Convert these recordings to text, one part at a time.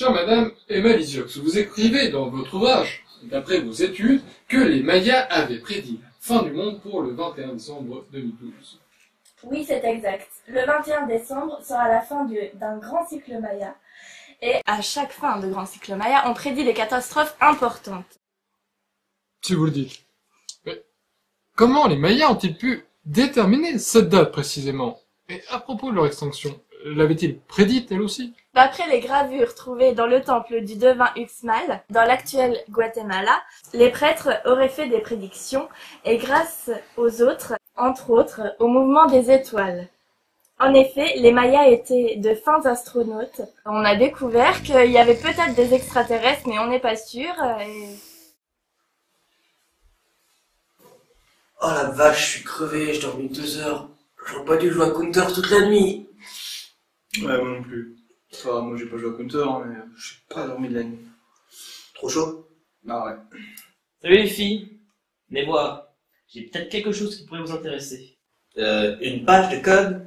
Chère Madame Emma Liziox, vous écrivez dans votre ouvrage, d'après vos études, que les Mayas avaient prédit la fin du monde pour le 21 décembre 2012. Oui, c'est exact. Le 21 décembre sera la fin d'un grand cycle maya. Et à chaque fin de grand cycle maya, on prédit des catastrophes importantes. Si vous le dites. Mais comment les Mayas ont-ils pu déterminer cette date précisément? Et à propos de leur extinction, l'avaient-ils prédite elle aussi? D'après les gravures trouvées dans le temple du devin Uxmal, dans l'actuel Guatemala, les prêtres auraient fait des prédictions et grâce aux autres, entre autres, au mouvement des étoiles. En effet, les Mayas étaient de fins astronautes. On a découvert qu'il y avait peut-être des extraterrestres, mais on n'est pas sûr. Oh la vache, je suis crevé, j'ai dormi 2 heures. J'aurais pas dû jouer à Counter toute la nuit. Ouais, moi non plus. Enfin, moi j'ai pas joué à Counter, mais j'ai pas dormi de la nuit. Trop chaud? Ah ouais. Salut les filles, venez voir. J'ai peut-être quelque chose qui pourrait vous intéresser. Une page de code?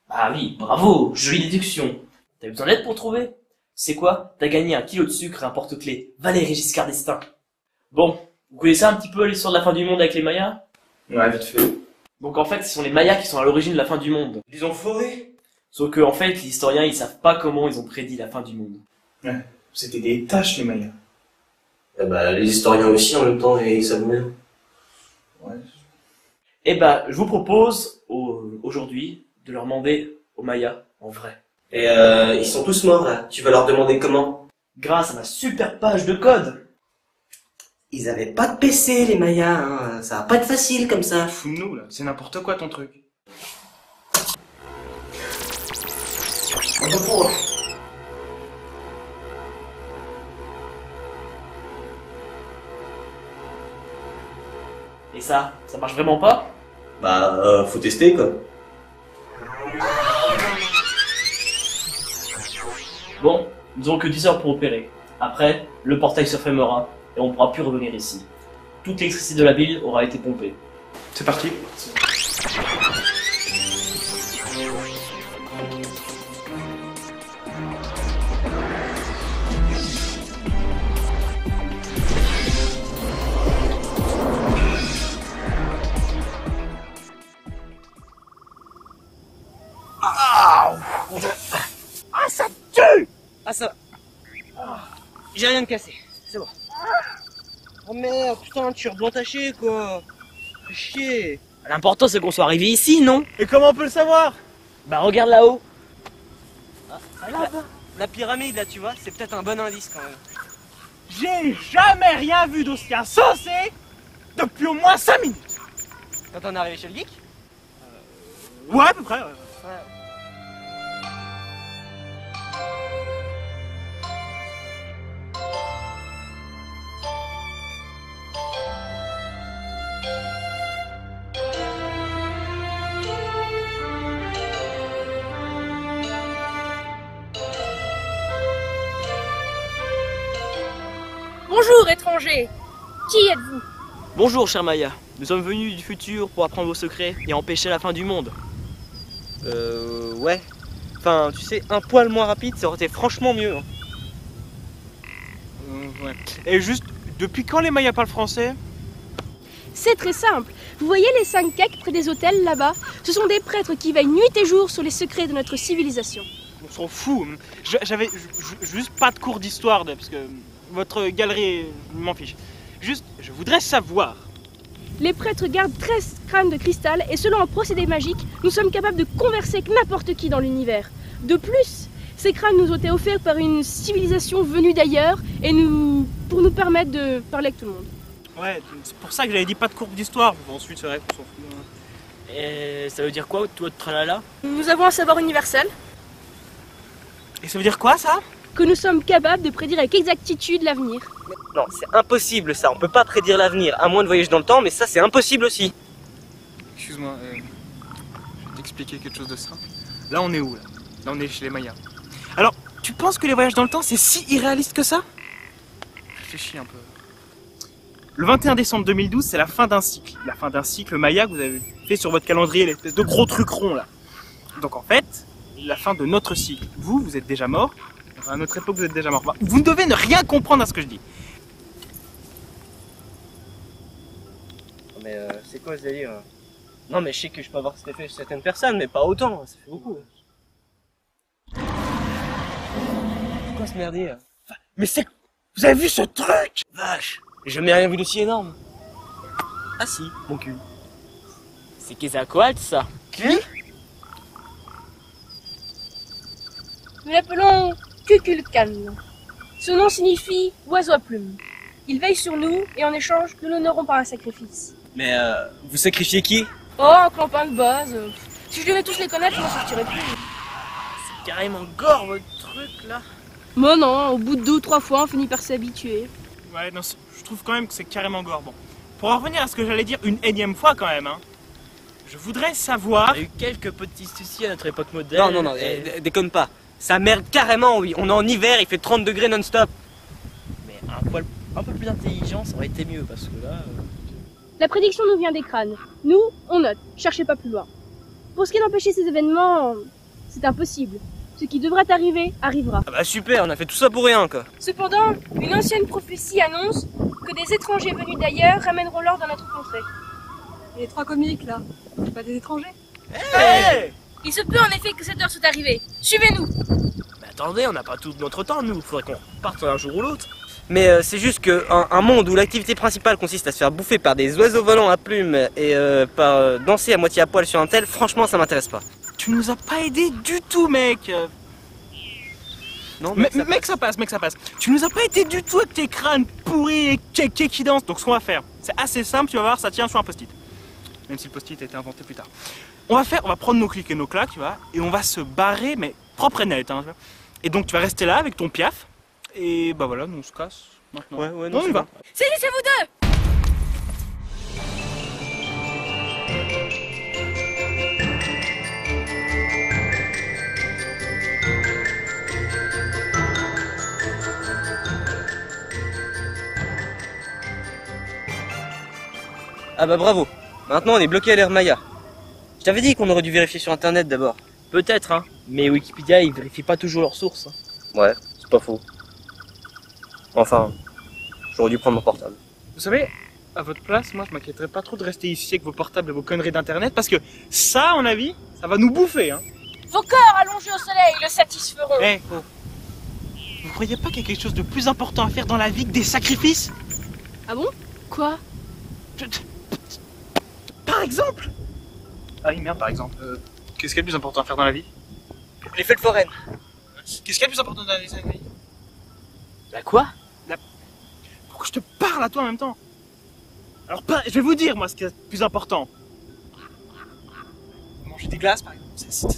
Ah oui, bravo, jolie déduction. T'as eu besoin d'aide pour trouver? C'est quoi? T'as gagné 1 kilo de sucre et un porte-clés. Valéry Giscard d'Estaing. Bon, vous connaissez un petit peu l'histoire de la fin du monde avec les Mayas? Ouais, vite fait. Donc en fait, ce sont les Mayas qui sont à l'origine de la fin du monde. Ils ont foré? Sauf que en fait, les historiens, ils savent pas comment ils ont prédit la fin du monde. Ouais, c'était des tâches les Mayas. Eh bah, les historiens aussi en même temps, et ils savent mieux. Ouais. Eh ben, je vous propose, aujourd'hui, de leur demander aux Mayas, en vrai. Et ils sont tous morts là, tu vas leur demander comment? Grâce à ma super page de code. Ils avaient pas de PC les Mayas, hein. Ça va pas être facile comme ça. Fous de nous là, c'est n'importe quoi ton truc. Et ça marche vraiment pas? Bah, faut tester quoi. Bon, nous avons que 10 heures pour opérer. Après, le portail se fermera et on ne pourra plus revenir ici. Toute l'électricité de la ville aura été pompée. C'est parti. Ah, ça tue! Ah, ça va. J'ai rien de cassé, c'est bon. Oh merde, putain, tu es taché quoi. Fais chier. L'important c'est qu'on soit arrivé ici, non? Et comment on peut le savoir? Bah regarde là-haut. La pyramide là, tu vois, c'est peut-être un bon indice quand même. J'ai jamais rien vu d'aussi insensé depuis au moins 5 minutes. Quand on est arrivé chez le geek? Ouais, à peu près. Ouais. Bonjour, étranger. Qui êtes-vous? Bonjour cher Maya, nous sommes venus du futur pour apprendre vos secrets et empêcher la fin du monde. Ouais. Enfin, tu sais, un poil moins rapide, ça aurait été franchement mieux. Hein. Ouais. Et juste, depuis quand les Mayas parlent français? C'est très simple. Vous voyez les 5 caiques près des hôtels là-bas? Ce sont des prêtres qui veillent nuit et jour sur les secrets de notre civilisation. On s'en fout. J'avais juste pas de cours d'histoire, parce que votre galerie, je m'en fiche. Juste, je voudrais savoir. Les prêtres gardent 13 crânes de cristal et selon un procédé magique, nous sommes capables de converser avec n'importe qui dans l'univers. De plus, ces crânes nous ont été offerts par une civilisation venue d'ailleurs et pour nous permettre de parler avec tout le monde. Ouais, c'est pour ça que j'avais dit pas de cours d'histoire. Bon, ensuite, c'est vrai qu'on s'en fout. Hein. Et ça veut dire quoi tout votre tralala? Nous avons un savoir universel. Et ça veut dire quoi ça? Que nous sommes capables de prédire avec exactitude l'avenir. Non, c'est impossible ça, on peut pas prédire l'avenir, à moins de voyager dans le temps, mais ça c'est impossible aussi. Excuse-moi, je vais t'expliquer quelque chose de simple. Là on est où là? Là on est chez les Mayas. Alors, tu penses que les voyages dans le temps c'est si irréaliste que ça? Réfléchis un peu. Le 21 décembre 2012, c'est la fin d'un cycle. La fin d'un cycle Maya que vous avez fait sur votre calendrier, l'espèce de gros truc rond là. Donc en fait, la fin de notre cycle. Vous êtes déjà mort, À notre époque, vous êtes déjà mort. Vous ne devez ne rien comprendre à ce que je dis. Mais c'est quoi ce délire? Non mais je sais que je peux avoir cet effet chez certaines personnes, mais pas autant, ça fait beaucoup. C'est quoi ce merdier? Mais c'est... Vous avez vu ce truc? Vache, j'ai jamais rien vu d'aussi énorme. Ah si, mon cul. C'est Quetzalcoatl, ça. Qui? Nous l'appelons Kukulkan. Ce nom signifie oiseau à plumes. Il veille sur nous et en échange, nous l'honorons par un sacrifice. Mais vous sacrifiez qui? Oh, un clampin de base. Si je devais tous les connaître, je m'en sortirais plus. C'est carrément gore votre truc là. Moi non, au bout de 2 ou 3 fois, on finit par s'habituer. Ouais, non, je trouve quand même que c'est carrément gore. Bon, pour en revenir à ce que j'allais dire une énième fois quand même, hein, je voudrais savoir... On a eu quelques petits soucis à notre époque moderne. Non, déconne pas. Ça merde carrément, oui. On est en hiver, il fait 30 degrés non-stop. Mais un peu plus intelligent, ça aurait été mieux, parce que là... La prédiction nous vient des crânes. Nous, on note, cherchez pas plus loin. Pour ce qui est d'empêcher ces événements, c'est impossible. Ce qui devrait arriver, arrivera. Ah bah super, on a fait tout ça pour rien quoi. Cependant, une ancienne prophétie annonce que des étrangers venus d'ailleurs ramèneront l'or dans notre contrée. Et les 3 comiques là, c'est pas des étrangers? Hey! Il se peut en effet que cette heure soit arrivée. Suivez-nous! Mais attendez, on n'a pas tout notre temps, nous. Faudrait qu'on reparte un jour ou l'autre. Mais c'est juste qu'un monde où l'activité principale consiste à se faire bouffer par des oiseaux volants à plumes et par danser à moitié à poil sur un tel, franchement ça m'intéresse pas. Tu nous as pas aidé du tout, mec. Non, mec, ça passe. Tu nous as pas aidé du tout avec tes crânes pourris et qui dansent. Donc ce qu'on va faire, c'est assez simple, tu vas voir, ça tient sur un post-it. Même si le post-it a été inventé plus tard. On va prendre nos clics et nos claques, tu vois, et on va se barrer, mais propre et net, hein, tu vois. Et donc tu vas rester là avec ton piaf, et bah voilà, nous on se casse maintenant. Ouais, non, on y va. Saisissez-vous d'eux! Ah bah bravo, maintenant on est bloqué à l'ère Maya. Je t'avais dit qu'on aurait dû vérifier sur internet d'abord. Peut-être, hein. Mais Wikipédia, ils vérifient pas toujours leurs sources. Hein. Ouais, c'est pas faux. Enfin, j'aurais dû prendre mon portable. Vous savez, à votre place, moi je m'inquiéterais pas trop de rester ici avec vos portables et vos conneries d'internet, parce que ça, à mon avis, ça va nous bouffer, hein. Vos corps allongés au soleil le satisferont. Eh, oh. Vous croyez pas qu'il y a quelque chose de plus important à faire dans la vie que des sacrifices? Ah bon? Quoi? Par exemple? Ah oui, merde, par exemple. Qu'est-ce qu'il y a de plus important à faire dans la vie? Les fêtes foraines. Qu'est-ce qu'il y a de plus important dans la vie? Bah quoi? Pourquoi je te parle à toi en même temps? Alors, je vais vous dire, moi, ce qui est le plus important. Manger des glaces, par exemple.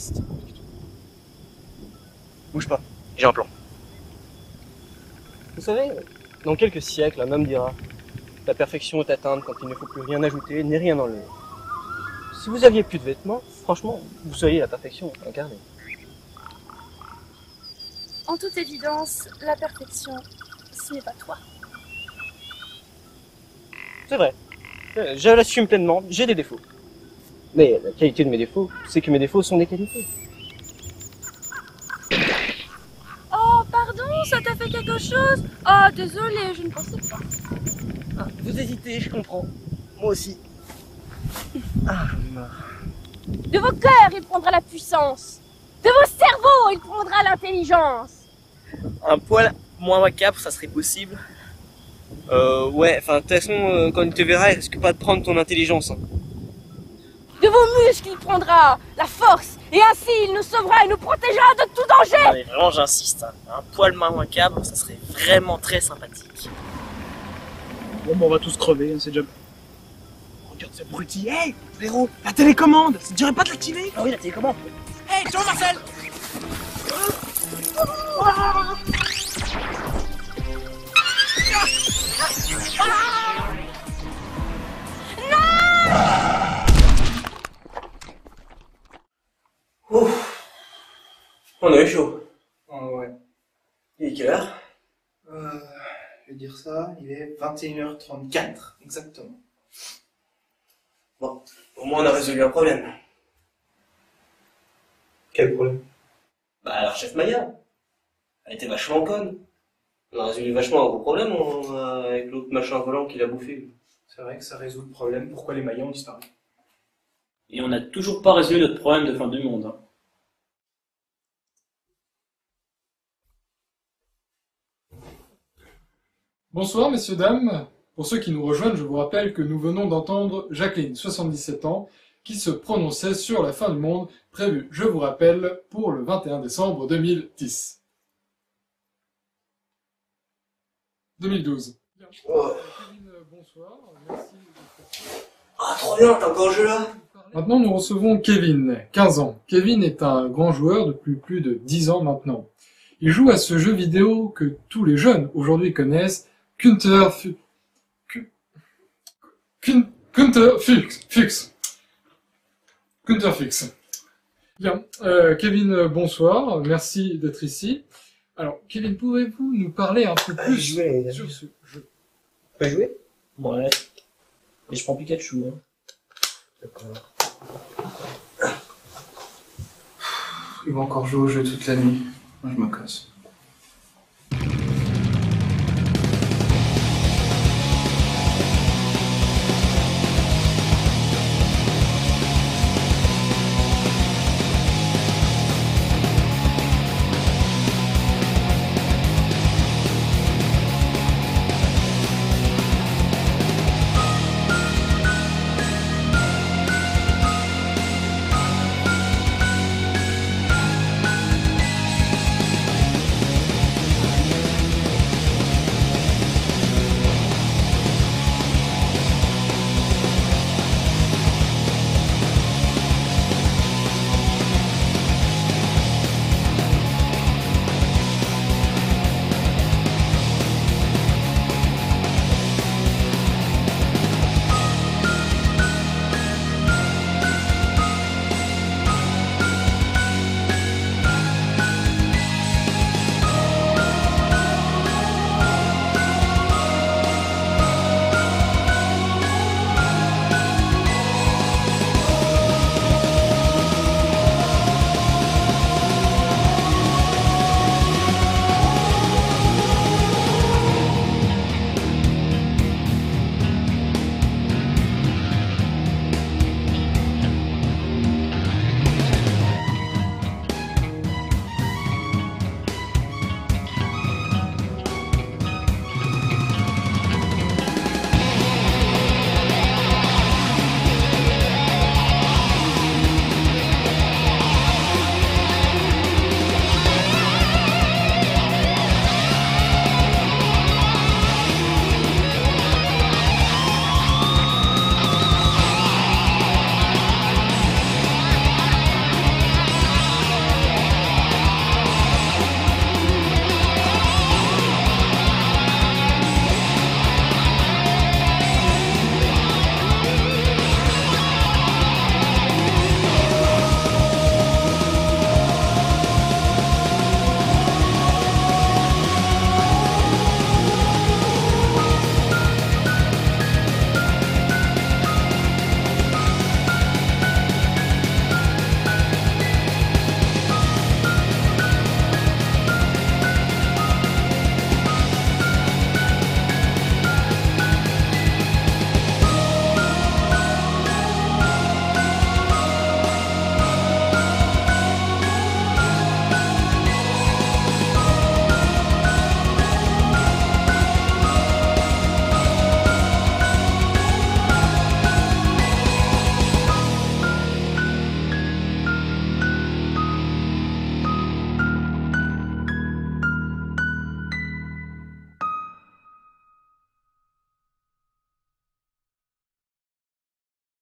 Bouge pas, j'ai un plan. Vous savez, dans quelques siècles, un homme dira: la perfection est atteinte quand il ne faut plus rien ajouter ni rien enlever. Si vous aviez plus de vêtements, franchement, vous seriez la perfection incarnée. En toute évidence, la perfection, ce n'est pas toi. C'est vrai, je l'assume pleinement, j'ai des défauts. Mais la qualité de mes défauts, c'est que mes défauts sont des qualités. Oh, pardon, ça t'a fait quelque chose? Oh, désolé, je ne pensais pas. Ah, vous hésitez, je comprends. Moi aussi. Ah, j'en ai marre. De vos cœurs, il prendra la puissance. De vos cerveaux, il prendra l'intelligence. Un poil moins macabre, ça serait possible. Ouais, enfin, de toute façon, quand il te verra, il risque pas de prendre ton intelligence. Hein. De vos muscles, il prendra la force. Et ainsi, il nous sauvera et nous protégera de tout Non, danger. mais vraiment, j'insiste. Hein. Un poil moins macabre, ça serait vraiment très sympathique. Bon, on va tous crever, hein, c'est déjà... Regarde ce bruti. Hey, frérot, la télécommande, ça te dirait pas de l'activer? Ah oui, la télécommande. Hey, ciao Marcel. Ouf. On a eu chaud. Oh, ouais. Il est quelle heure? Je vais dire ça, il est 21h34, exactement. Bon, au moins on a résolu un problème. Quel problème? Bah alors chef Maya. Elle était vachement conne. On a résolu vachement un gros problème avec l'autre machin volant qui l'a bouffé. C'est vrai que ça résout le problème, pourquoi les Mayas ont disparu. Et on n'a toujours pas résolu notre problème de fin du monde. Hein. Bonsoir messieurs, dames. Pour ceux qui nous rejoignent, je vous rappelle que nous venons d'entendre Jacqueline, 77 ans, qui se prononçait sur la fin du monde prévue, je vous rappelle, pour le 21 décembre 2010. 2012. Oh. Kevin, bonsoir. Merci. Ah, trop bien, t'as encore un jeu là? Maintenant, nous recevons Kevin, 15 ans. Kevin est un grand joueur depuis plus de 10 ans maintenant. Il joue à ce jeu vidéo que tous les jeunes aujourd'hui connaissent, Counterfix. Bien, Kevin, bonsoir, merci d'être ici. Alors, Kevin, pouvez-vous nous parler un peu plus sur ce jeu? Pas jouer? Ouais. Et je prends Pikachu. Hein. D'accord. Il va encore jouer au jeu toute la nuit. Moi, je me casse.